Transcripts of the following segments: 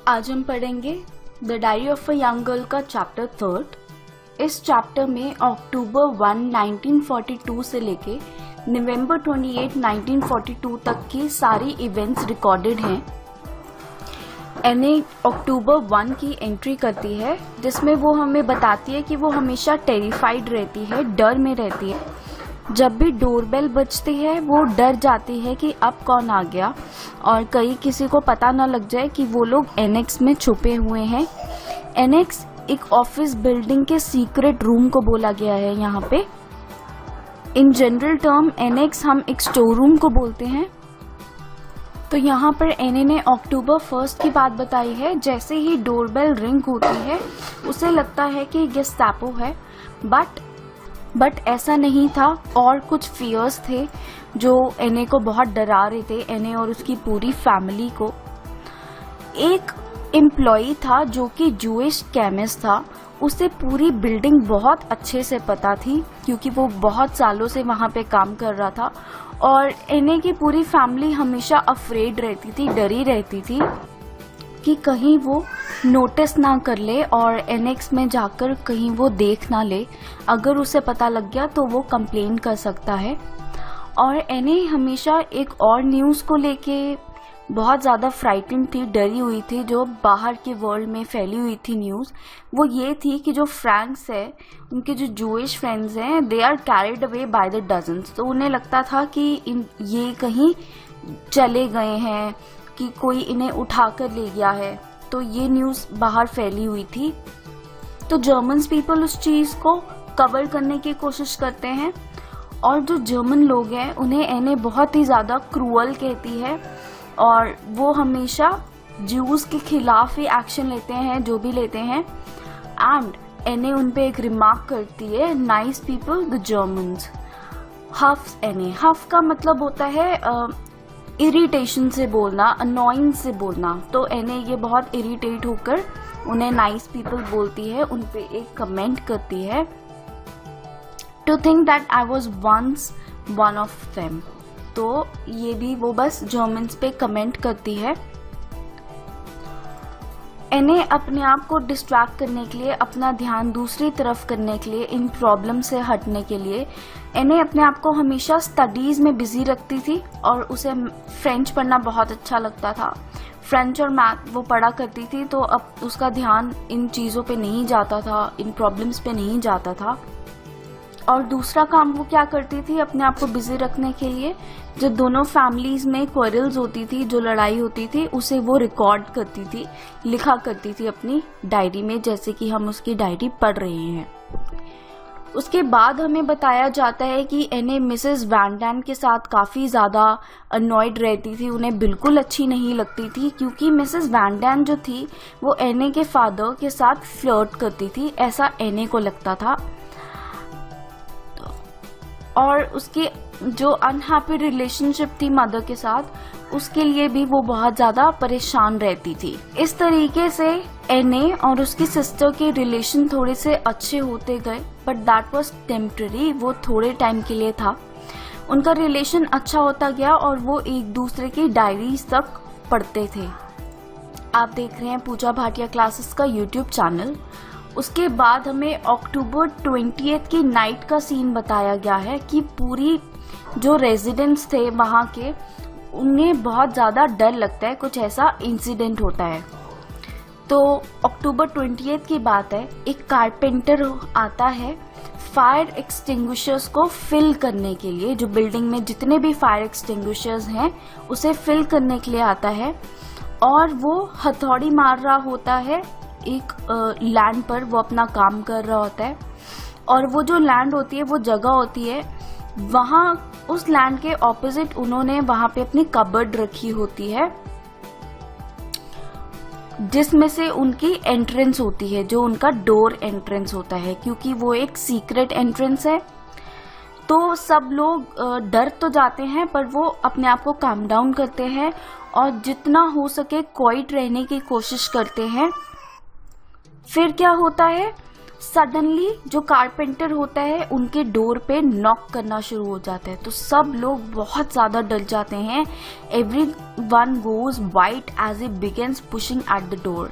आज हम पढ़ेंगे the diary of a young girl का चैप्टर 3। इस चैप्टर में अक्टूबर 1, 1942 से लेके नवंबर 28, 1942 तक की सारी इवेंट्स रिकॉर्डेड हैं। एने अक्टूबर 1 की एंट्री करती है जिसमें वो हमें बताती है कि वो हमेशा टेरिफाइड रहती है, डर में रहती है। जब भी डोरबेल बजती है वो डर जाती है कि अब कौन आ गया और कहीं किसी को पता न लग जाए कि वो लोग एनेक्स में छुपे हुए हैं। एनेक्स एक ऑफिस बिल्डिंग के सीक्रेट रूम को बोला गया है। यहाँ पे इन जनरल टर्म एनेक्स हम एक स्टोर रूम को बोलते हैं। तो यहाँ पर एने ने अक्टूबर 1 की बात बताई है। जैसे ही डोरबेल रिंग होती है उसे लगता है कि गेस्टापो है, बट ऐसा नहीं था और कुछ फियर्स थे जो एने को बहुत डरा रहे थे, एने और उसकी पूरी फैमिली को। एक एम्प्लॉई था जो कि जूइश केमिस्ट था। उसे पूरी बिल्डिंग बहुत अच्छे से पता थी क्योंकि वो बहुत सालों से वहां पे काम कर रहा था और एने की पूरी फैमिली हमेशा अफ्रेड रहती थी, डरी रहती थी कि कहीं वो नोटिस ना कर ले और एनेक्स में जाकर कहीं वो देख ना ले। अगर उसे पता लग गया तो वो कंप्लेन कर सकता है। और एने हमेशा एक और न्यूज़ को लेके बहुत ज़्यादा फ्राइटेंड थी, डरी हुई थी। जो बाहर के वर्ल्ड में फैली हुई थी न्यूज़ वो ये थी कि जो फ्रैंक्स है, उनके जो जूइश फ्रेंड्स हैं, they are carried away by the dozens. तो उन्हें लगता था कि ये कहीं चले गए हैं, कि कोई इन्हें उठा कर ले गया है। तो ये न्यूज़ बाहर फैली हुई थी। तो जर्मन पीपल उस चीज़ को कवर करने की कोशिश करते हैं और जो जर्मन लोग हैं उन्हें एने बहुत ही ज़्यादा क्रूअल कहती है और वो हमेशा ज्यूज़ के खिलाफ ही एक्शन लेते हैं, जो भी लेते हैं। एंड एने उन पे एक रिमार्क करती है, नाइस पीपल द जर्मन्स। हफ एने, हफ का मतलब होता है इरिटेशन से बोलना, अनोइंग से बोलना। तो एने ये बहुत इरिटेट होकर उन्हें नाइस पीपल बोलती है, उन पे एक कमेंट करती है, to think that I was once one of them. तो ये भी वो बस जर्मन्स पे कमेंट करती है। एने अपने आप को डिस्ट्रैक्ट करने के लिए, अपना ध्यान दूसरी तरफ करने के लिए, इन प्रॉब्लम से हटने के लिए एने अपने आप को हमेशा स्टडीज में बिजी रखती थी और उसे फ्रेंच पढ़ना बहुत अच्छा लगता था। फ्रेंच और मैथ वो पढ़ा करती थी, तो अब उसका ध्यान इन चीज़ों पे नहीं जाता था, इन प्रॉब्लम्स पे नहीं जाता था। और दूसरा काम वो क्या करती थी अपने आप को बिजी रखने के लिए, जब दोनों फैमिलीज में क्वेरल्स होती थी, जो लड़ाई होती थी, उसे वो रिकॉर्ड करती थी, लिखा करती थी अपनी डायरी में, जैसे कि हम उसकी डायरी पढ़ रहे हैं। उसके बाद हमें बताया जाता है कि एने मिसेस वैन डैन के साथ काफ़ी ज़्यादा अनॉयड रहती थी, उन्हें बिल्कुल अच्छी नहीं लगती थी क्योंकि मिसेस वैन डैन जो थी वो एने के फादर के साथ फ्लर्ट करती थी, ऐसा एने को लगता था। और उसकी जो अनहैप्पी रिलेशनशिप थी मदर के साथ, उसके लिए भी वो बहुत ज़्यादा परेशान रहती थी। इस तरीके से एने और उसकी सिस्टर के रिलेशन थोड़े से अच्छे होते गए, बट दैट वाज टेम्पररी, वो थोड़े टाइम के लिए था। उनका रिलेशन अच्छा होता गया और वो एक दूसरे की डायरीज तक पढ़ते थे। आप देख रहे हैं पूजा भाटिया क्लासेस का यूट्यूब चैनल। उसके बाद हमें अक्टूबर 20 की नाइट का सीन बताया गया है कि पूरी जो रेजिडेंट्स थे वहाँ के, उन्हें बहुत ज़्यादा डर लगता है, कुछ ऐसा इंसिडेंट होता है। तो अक्टूबर 20 की बात है, एक कारपेंटर आता है फायर एक्सटिंग्विशर्स को फिल करने के लिए। जो बिल्डिंग में जितने भी फायर एक्सटिंग्विशर्स हैं उसे फिल करने के लिए आता है और वो हथौड़ी मार रहा होता है एक लैंड पर, वो अपना काम कर रहा होता है। और वो जो लैंड होती है, वो जगह होती है, वहाँ उस लैंड के ऑपोजिट उन्होंने वहाँ पे अपनी कबर्ड रखी होती है जिसमें से उनकी एंट्रेंस होती है, जो उनका डोर एंट्रेंस होता है, क्योंकि वो एक सीक्रेट एंट्रेंस है। तो सब लोग डर तो जाते हैं पर वो अपने आप को काम डाउन करते हैं और जितना हो सके क्वाइट रहने की कोशिश करते हैं। फिर क्या होता है, सडनली जो कारपेंटर होता है उनके डोर पे नॉक करना शुरू हो जाता है। तो सब लोग बहुत ज्यादा डर जाते हैं। Everyone goes white as it begins pushing at the door.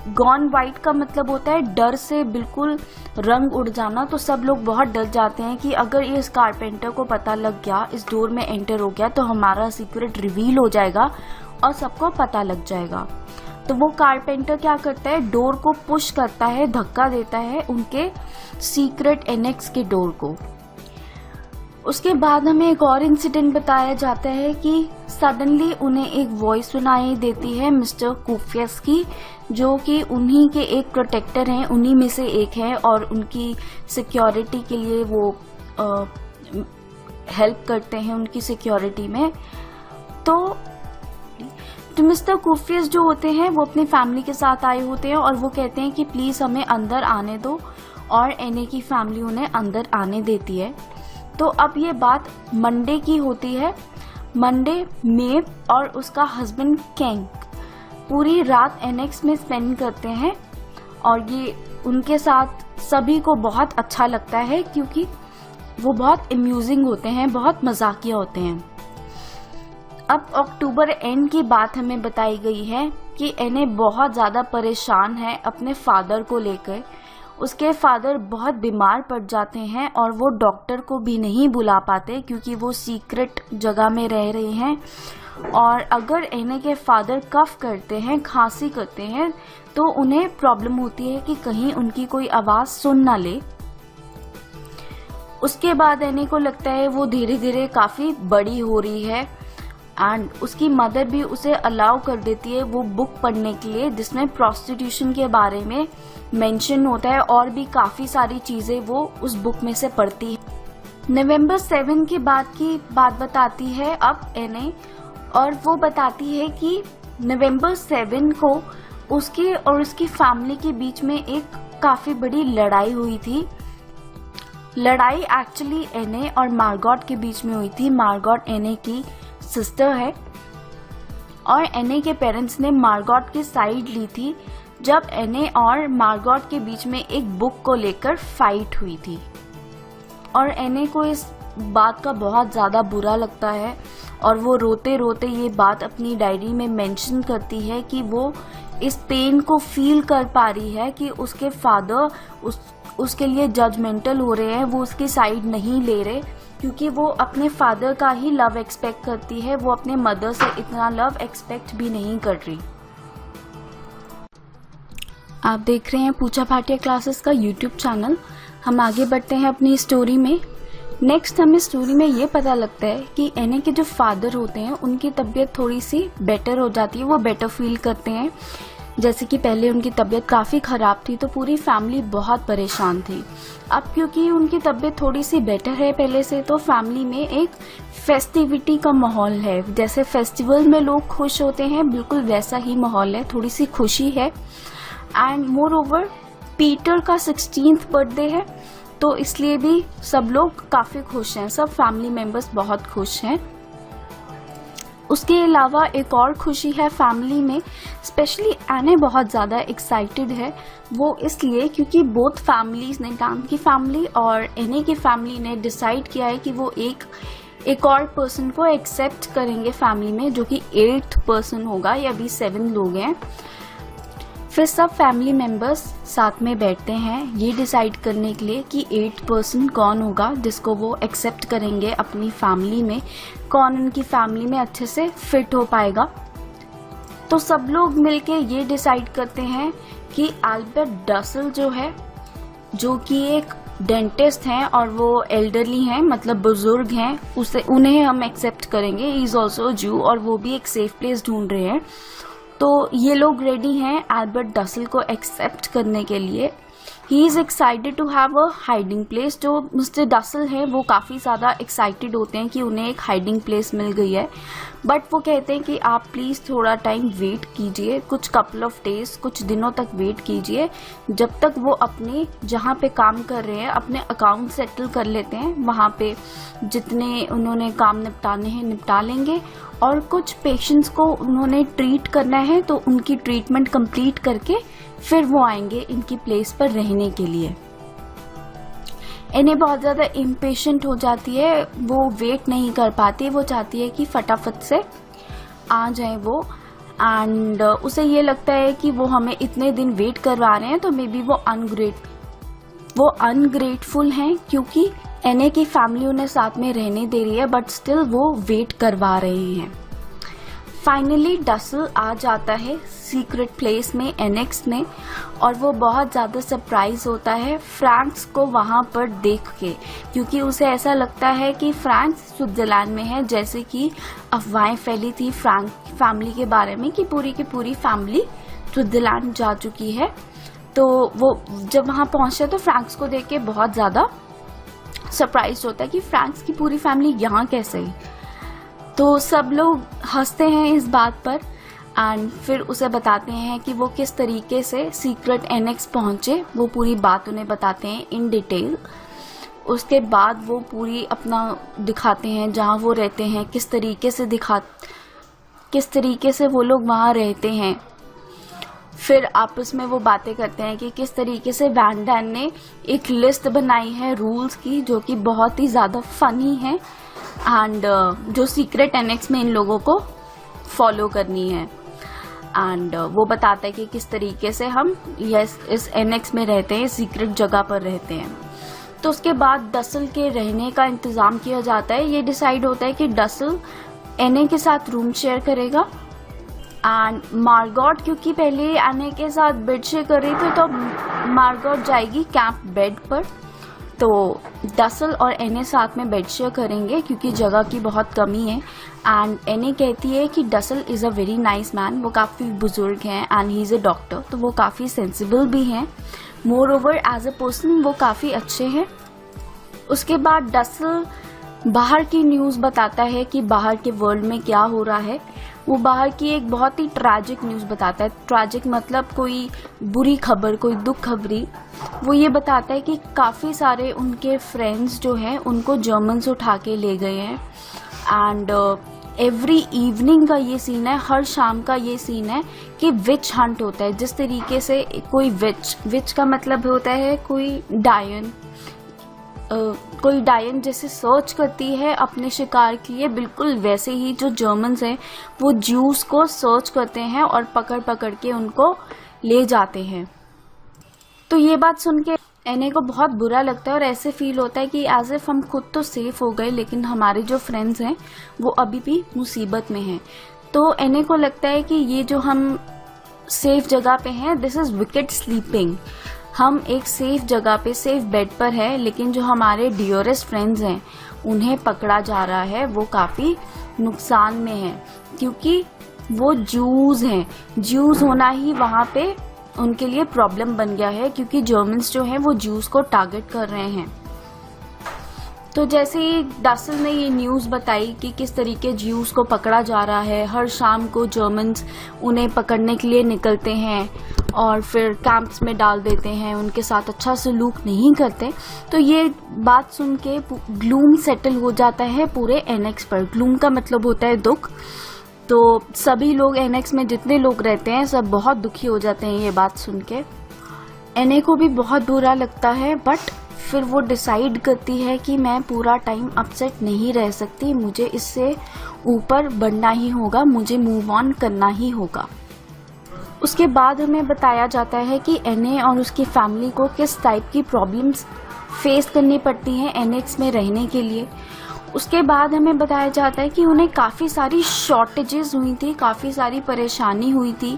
Gone white का मतलब होता है डर से बिल्कुल रंग उड़ जाना। तो सब लोग बहुत डर जाते हैं कि अगर इस कारपेंटर को पता लग गया, इस डोर में एंटर हो गया, तो हमारा सीक्रेट रिवील हो जाएगा और सबको पता लग जाएगा। तो वो कारपेंटर क्या करता है, डोर को पुश करता है, धक्का देता है उनके सीक्रेट एनेक्स के डोर को। उसके बाद हमें एक और इंसिडेंट बताया जाता है कि सडनली उन्हें एक वॉइस सुनाई देती है मिस्टर कुफियस की, जो कि उन्हीं के एक प्रोटेक्टर हैं, उन्हीं में से एक है और उनकी सिक्योरिटी के लिए वो हेल्प करते हैं उनकी सिक्योरिटी में। तो मिस्टर कुफियस जो होते हैं वो अपनी फैमिली के साथ आए होते हैं और वो कहते हैं कि प्लीज हमें अंदर आने दो, और एने की फैमिली उन्हें अंदर आने देती है। तो अब ये बात मंडे की होती है। मंडे मेव और उसका हस्बैंड कैंग पूरी रात एनेक्स में स्पेंड करते हैं और ये उनके साथ सभी को बहुत अच्छा लगता है क्योंकि वो बहुत अम्यूजिंग होते हैं, बहुत मजाकिया होते हैं। अब अक्टूबर एंड की बात हमें बताई गई है कि एने बहुत ज्यादा परेशान है अपने फादर को लेकर। उसके फादर बहुत बीमार पड़ जाते हैं और वो डॉक्टर को भी नहीं बुला पाते क्योंकि वो सीक्रेट जगह में रह रहे हैं। और अगर एने के फादर कफ करते हैं, खांसी करते हैं, तो उन्हें प्रॉब्लम होती है कि कहीं उनकी कोई आवाज सुन ना ले। उसके बाद एने को लगता है वो धीरे धीरे काफी बड़ी हो रही है एंड उसकी मदर भी उसे अलाउ कर देती है वो बुक पढ़ने के लिए जिसमें प्रोस्टिट्यूशन के बारे में मेंशन होता है और भी काफी सारी चीजें वो उस बुक में से पढ़ती है। नवंबर 7 की बात बताती है अब एने, और वो बताती है कि नवंबर 7 को उसकी और उसकी फैमिली के बीच में एक काफी बड़ी लड़ाई हुई थी। लड़ाई एक्चुअली एने और मार्गॉट के बीच में हुई थी। मार्गॉट एने की सिस्टर है और एने के पेरेंट्स ने मार्गॉट की साइड ली थी जब एने और मार्गॉट के बीच में एक बुक को लेकर फाइट हुई थी। और एने को इस बात का बहुत ज्यादा बुरा लगता है और वो रोते रोते ये बात अपनी डायरी में मेंशन करती है कि वो इस पेन को फील कर पा रही है कि उसके फादर उसके लिए जजमेंटल हो रहे हैं, वो उसकी साइड नहीं ले रहे क्योंकि वो अपने फादर का ही लव एक्सपेक्ट करती है, वो अपने मदर से इतना लव एक्सपेक्ट भी नहीं कर रही। आप देख रहे हैं पूजा भाटिया क्लासेस का यूट्यूब चैनल। हम आगे बढ़ते हैं अपनी स्टोरी में। नेक्स्ट हमें स्टोरी में ये पता लगता है कि एने के जो फादर होते हैं उनकी तबीयत थोड़ी सी बेटर हो जाती है, वो बेटर फील करते हैं। जैसे कि पहले उनकी तबीयत काफी खराब थी तो पूरी फैमिली बहुत परेशान थी। अब क्योंकि उनकी तबीयत थोड़ी सी बेटर है पहले से, तो फैमिली में एक फेस्टिविटी का माहौल है। जैसे फेस्टिवल में लोग खुश होते हैं, बिल्कुल वैसा ही माहौल है, थोड़ी सी खुशी है। एंड मोर ओवर पीटर का 16th बर्थडे है तो इसलिए भी सब लोग काफी खुश हैं, सब फैमिली मेंबर्स बहुत खुश हैं। उसके अलावा एक और खुशी है फैमिली में, स्पेशली एने बहुत ज्यादा एक्साइटेड है। वो इसलिए क्योंकि बोथ फैमिलीज ने, डैन की फैमिली और एने की फैमिली ने डिसाइड किया है कि वो एक और पर्सन को एक्सेप्ट करेंगे फैमिली में, जो कि 8th पर्सन होगा, या अभी 7 लोग हैं। फिर सब फैमिली मेंबर्स साथ में बैठते हैं ये डिसाइड करने के लिए कि 8th पर्सन कौन होगा जिसको वो एक्सेप्ट करेंगे अपनी फैमिली में, कौन उनकी फैमिली में अच्छे से फिट हो पाएगा। तो सब लोग मिलके ये डिसाइड करते हैं कि अल्बर्ट डसल जो है, जो कि एक डेंटिस्ट हैं और वो एल्डरली हैं, मतलब बुजुर्ग हैं, उन्हें हम एक्सेप्ट करेंगे। ही इज ऑल्सो जू और वो भी एक सेफ प्लेस ढूंढ रहे हैं। तो ये लोग रेडी हैं अल्बर्ट डसल को एक्सेप्ट करने के लिए। He is excited to have a hiding place. जो मिस्टर डसल है वो काफी ज्यादा एक्साइटेड होते हैं कि उन्हें एक हाइडिंग प्लेस मिल गई है। बट वो कहते हैं कि आप प्लीज़ थोड़ा टाइम वेट कीजिए, कुछ कपल ऑफ डेज, कुछ दिनों तक वेट कीजिए, जब तक वो अपने जहाँ पे काम कर रहे हैं अपने अकाउंट सेटल कर लेते हैं, वहाँ पे जितने उन्होंने काम निपटाने हैं निपटा लेंगे, और कुछ पेशेंट्स को उन्होंने ट्रीट करना है तो उनकी ट्रीटमेंट कंप्लीट करके फिर वो आएंगे इनकी प्लेस पर रहने के लिए। इन्हें बहुत ज़्यादा इम्पेशेंट हो जाती है, वो वेट नहीं कर पाती, वो चाहती है कि फटाफट से आ जाए वो, एंड उसे ये लगता है कि वो हमें इतने दिन वेट करवा रहे हैं तो मे बी वो अनग्रेटफुल हैं, क्योंकि एने की फैमिली उन्हें साथ में रहने दे रही है बट स्टिल वो वेट करवा रहे हैं। फाइनली डसल आ जाता है सीक्रेट प्लेस में, एनेक्स में, और वो बहुत ज़्यादा सरप्राइज होता है फ्रांक्स को वहाँ पर देख के, क्योंकि उसे ऐसा लगता है कि फ्रांक्स स्विट्जरलैंड में है, जैसे कि अफवाहें फैली थी फ्रांक फैमिली के बारे में कि पूरी की पूरी फैमिली स्विट्जरलैंड जा चुकी है। तो वो जब वहाँ पहुँचता है तो फ्रांक्स को देख के बहुत ज़्यादा सरप्राइज होता है कि फ्रांक्स की पूरी फैमिली यहाँ कैसे है। तो सब लोग हंसते हैं इस बात पर, एंड फिर उसे बताते हैं कि वो किस तरीके से सीक्रेट एनेक्स पहुंचे, वो पूरी बात उन्हें बताते हैं इन डिटेल। उसके बाद वो पूरी अपना दिखाते हैं जहां वो रहते हैं, किस तरीके से वो लोग वहां रहते हैं। फिर आपस में वो बातें करते हैं कि किस तरीके से वैन डैन ने एक लिस्ट बनाई है रूल्स की, जो कि बहुत ही ज़्यादा फनी है, एंड जो सीक्रेट एनेक्स में इन लोगों को फॉलो करनी है। एंड वो बताता है कि किस तरीके से हम इस एनेक्स में रहते हैं, सीक्रेट जगह पर रहते हैं। तो उसके बाद डसल के रहने का इंतज़ाम किया जाता है। ये डिसाइड होता है कि डसल एने के साथ रूम शेयर करेगा, एंड मार्गॉट क्योंकि पहले एने के साथ बेड शेयर कर रही थी तो मार्गॉट जाएगी कैंप बेड पर। तो डसल और एने साथ में बेड शेयर करेंगे क्योंकि जगह की बहुत कमी है। एंड एने कहती है कि Dussel is a very nice man, वो काफ़ी बुजुर्ग हैं and he is a doctor, तो वो काफ़ी सेंसिबल भी हैं। Moreover as a person वो काफ़ी अच्छे हैं। उसके बाद डसल बाहर की न्यूज़ बताता है कि बाहर के वर्ल्ड में क्या हो रहा है। वो बाहर की एक बहुत ही ट्रैजिक न्यूज़ बताता है। ट्रैजिक मतलब कोई बुरी खबर, कोई दुख खबरी। वो ये बताता है कि काफ़ी सारे उनके फ्रेंड्स जो हैं उनको जर्मन्स उठा के ले गए हैं। एंड एवरी इवनिंग का ये सीन है, हर शाम का ये सीन है कि विच हंट होता है। जिस तरीके से कोई विच का मतलब होता है कोई डायन जैसे सर्च करती है अपने शिकार के लिए, बिल्कुल वैसे ही जो जर्मन्स हैं वो ज्यूस को सर्च करते हैं और पकड़ पकड़ के उनको ले जाते हैं। तो ये बात सुन के एने को बहुत बुरा लगता है और ऐसे फील होता है कि एज इफ हम खुद तो सेफ हो गए लेकिन हमारे जो फ्रेंड्स हैं वो अभी भी मुसीबत में हैं। तो एने को लगता है कि ये जो हम सेफ जगह पे हैं, दिस इज विकेट स्लीपिंग। हम एक सेफ जगह पे सेफ बेड पर है, लेकिन जो हमारे डियरेस्ट फ्रेंड्स हैं उन्हें पकड़ा जा रहा है, वो काफ़ी नुकसान में है क्योंकि वो ज्यूज हैं। ज्यूज होना ही वहाँ पे उनके लिए प्रॉब्लम बन गया है क्योंकि जर्मन्स जो हैं वो ज्यूज को टारगेट कर रहे हैं। तो जैसे ही डसल ने ये न्यूज़ बताई कि किस तरीके ज्यूज को पकड़ा जा रहा है, हर शाम को जर्मन्स उन्हें पकड़ने के लिए निकलते हैं और फिर कैंप्स में डाल देते हैं, उनके साथ अच्छा सलूक नहीं करते। तो ये बात सुन के ग्लूम सेटल हो जाता है पूरे एनेक्स पर। ग्लूम का मतलब होता है दुख। तो सभी लोग एनेक्स में जितने लोग रहते हैं सब बहुत दुखी हो जाते हैं ये बात सुन के। एने को भी बहुत बुरा लगता है, बट फिर वो डिसाइड करती है कि मैं पूरा टाइम अपसेट नहीं रह सकती, मुझे इससे ऊपर बढ़ना ही होगा, मुझे मूव ऑन करना ही होगा। उसके बाद हमें बताया जाता है कि एने और उसकी फैमिली को किस टाइप की प्रॉब्लम्स फेस करनी पड़ती हैं एनेक्स में रहने के लिए। उसके बाद हमें बताया जाता है कि उन्हें काफ़ी सारी शॉर्टेजेस हुई थी, काफ़ी सारी परेशानी हुई थी,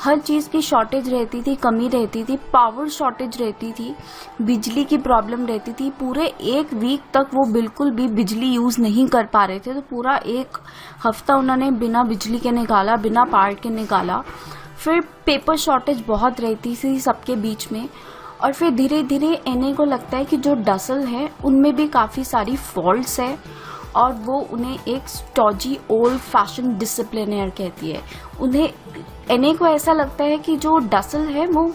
हर चीज़ की शॉर्टेज रहती थी, कमी रहती थी, पावर शॉर्टेज रहती थी, बिजली की प्रॉब्लम रहती थी। पूरे एक वीक तक वो बिल्कुल भी बिजली यूज़ नहीं कर पा रहे थे। तो पूरा एक हफ्ता उन्होंने बिना बिजली के निकाला, बिना पावर के निकाला। फिर पेपर शॉर्टेज बहुत रहती थी सबके बीच में। और फिर धीरे धीरे एने को लगता है कि जो डसल है उनमें भी काफ़ी सारी फॉल्ट्स है और वो उन्हें एक स्टॉजी ओल्ड फैशन डिसिप्लिनर कहती है। उन्हें एने को ऐसा लगता है कि जो डसल है वो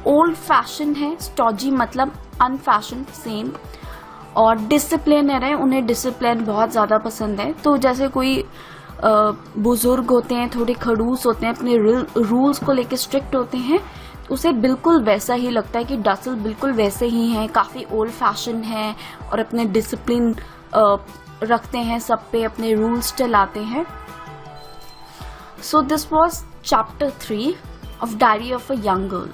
ओल्ड फैशन है, स्टॉजी मतलब अनफैशन सेम, और डिसिप्लिनर है, उन्हें डिसिप्लिन बहुत ज़्यादा पसंद है। तो जैसे कोई बुजुर्ग होते हैं, थोड़े खड़ूस होते हैं, अपने रूल्स को लेके स्ट्रिक्ट होते हैं, उसे बिल्कुल वैसा ही लगता है कि डसल बिल्कुल वैसे ही हैं, काफ़ी ओल्ड फैशन है और अपने डिसिप्लिन रखते हैं, सब पे अपने रूल्स चलाते हैं। So this was chapter 3 of Diary of a Young Girl.